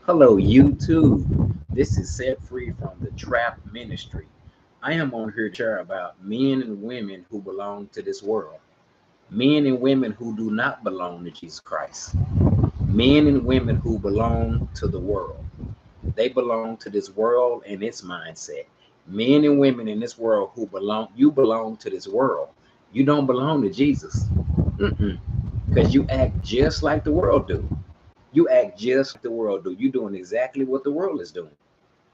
Hello, YouTube. This is Set Free from the Trap Ministry. I am on here to share about men and women who belong to this world, men and women who do not belong to Jesus Christ, men and women who belong to the world. They belong to this world and its mindset. Men and women in this world you belong to this world. You don't belong to Jesus. Because you act just like the world do. You act just like the world do. You doing exactly what the world is doing.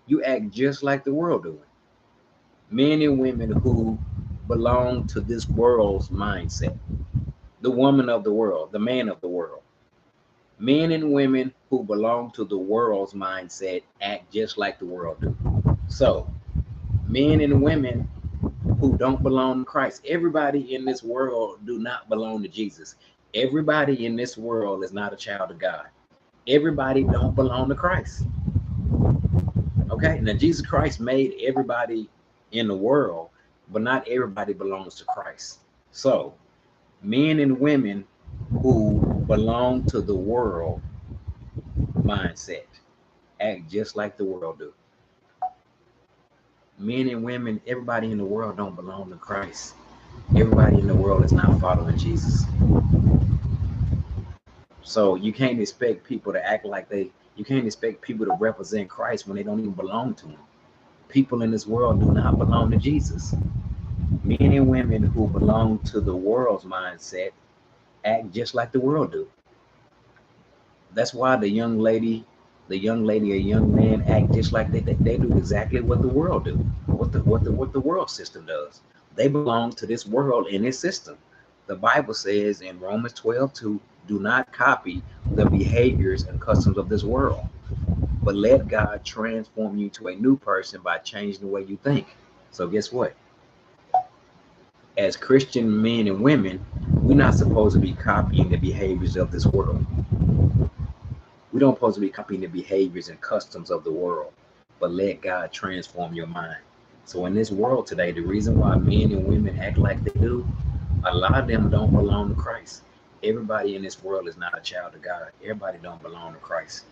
You act just like the world doing. Men and women who belong to this world's mindset. The woman of the world, the man of the world. Men and women who belong to the world's mindset act just like the world do. So, men and women who don't belong to Christ. Everybody in this world do not belong to Jesus. Everybody in this world is not a child of God. Everybody don't belong to Christ. Okay, now Jesus Christ made everybody in the world, but not everybody belongs to Christ. So, men and women who belong to the world mindset act just like the world do. Men and women, everybody in the world don't belong to Christ. Everybody in the world is not following Jesus. So you can't expect people to act like you can't expect people to represent Christ when they don't even belong to him. People in this world do not belong to Jesus. Men and women who belong to the world's mindset act just like the world do. That's why the young lady, a young man act just like they do exactly what the world do, what the world system does. They belong to this world and its system. The Bible says in Romans 12:2, do not copy the behaviors and customs of this world, but let God transform you to a new person by changing the way you think. So guess what? As Christian men and women, we're not supposed to be copying the behaviors of this world. We don't supposed to be copying the behaviors and customs of the world, but let God transform your mind. So in this world today, the reason why men and women act like they do, a lot of them don't belong to Christ. Everybody in this world is not a child of God. Everybody don't belong to Christ.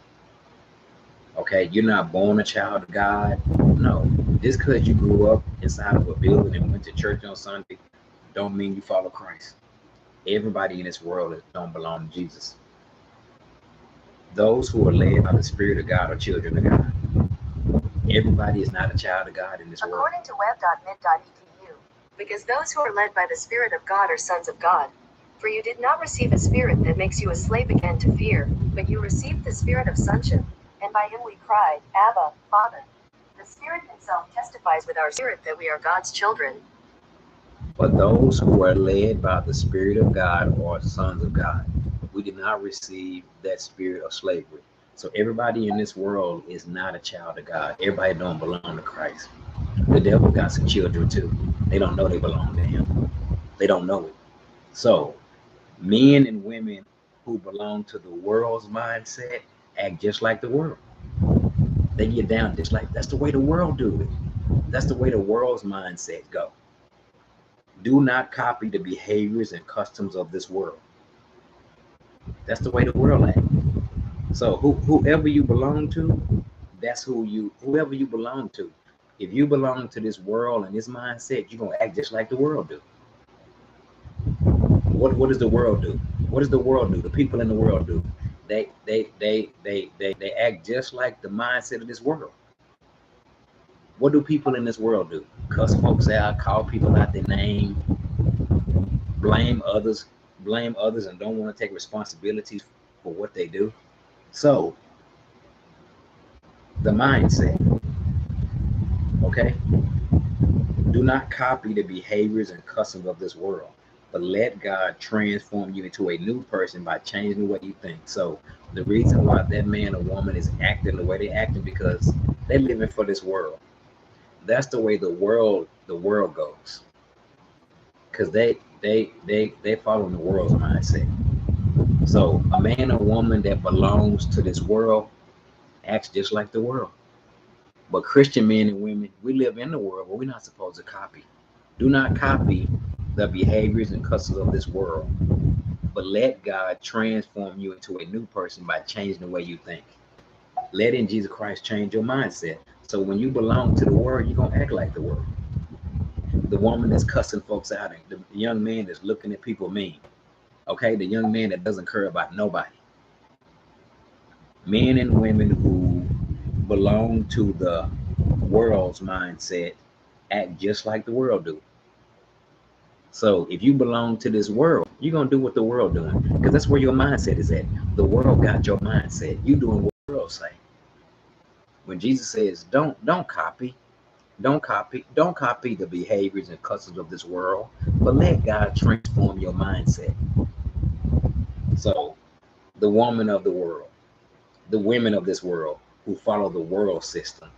Okay, you're not born a child of God. No, just because you grew up inside of a building and went to church on Sunday, don't mean you follow Christ. Everybody in this world don't belong to Jesus. Those who are led by the Spirit of God are children of God. Everybody is not a child of God in this world. According to web.mid.edu, because those who are led by the Spirit of God are sons of God. For you did not receive a spirit that makes you a slave again to fear, but you received the spirit of sonship, and by him we cried, Abba, Father. The Spirit himself testifies with our spirit that we are God's children. But those who are led by the Spirit of God are sons of God. We did not receive that spirit of slavery. So everybody in this world is not a child of God. Everybody don't belong to Christ. The devil got some children too. They don't know they belong to him. They don't know it. So men and women who belong to the world's mindset act just like the world. They get down just like that's the way the world do it. That's the way the world's mindset go. Do not copy the behaviors and customs of this world. That's the way the world acts. So whoever you belong to, that's whoever you belong to. If you belong to this world and this mindset, you're gonna act just like the world do. What does the world do? What does the world do? The people in the world do. They act just like the mindset of this world. What do people in this world do? Cuss folks out, call people out their name, blame others, and don't want to take responsibilities for what they do. So the mindset, okay? Do not copy the behaviors and customs of this world, but let God transform you into a new person by changing the way you think. So the reason why that man or woman is acting the way they acting because they're living for this world. That's the way the world goes. Because they follow the world's mindset. So a man or woman that belongs to this world acts just like the world. But Christian men and women, we live in the world, but we're not supposed to copy. Do not copy the behaviors and customs of this world, but let God transform you into a new person by changing the way you think. Letting Jesus Christ change your mindset. So when you belong to the world, you're gonna act like the world. The woman that's cussing folks out, and the young man that's looking at people mean. Okay, the young man that doesn't care about nobody. Men and women who belong to the world's mindset act just like the world do. So if you belong to this world, you're gonna do what the world doing, because that's where your mindset is at. The world got your mindset. You doing what the world say. When Jesus says, don't copy, don't copy the behaviors and customs of this world, but let God transform your mindset. So the woman of the world, the women of this world who follow the world system.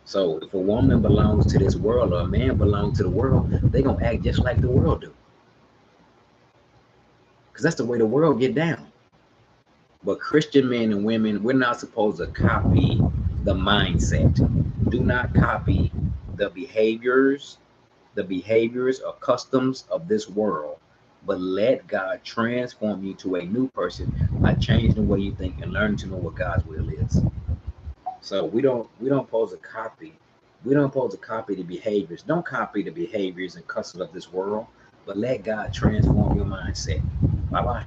So if a woman belongs to this world or a man belongs to the world, they're gonna act just like the world do. Because that's the way the world get down. But Christian men and women, we're not supposed to copy the mindset. Do not copy the behaviors or customs of this world, but let God transform you to a new person by changing the way you think and learning to know what God's will is. So we don't supposed to copy. We don't supposed to copy the behaviors. Don't copy the behaviors and customs of this world, but let God transform your mindset. Bye bye.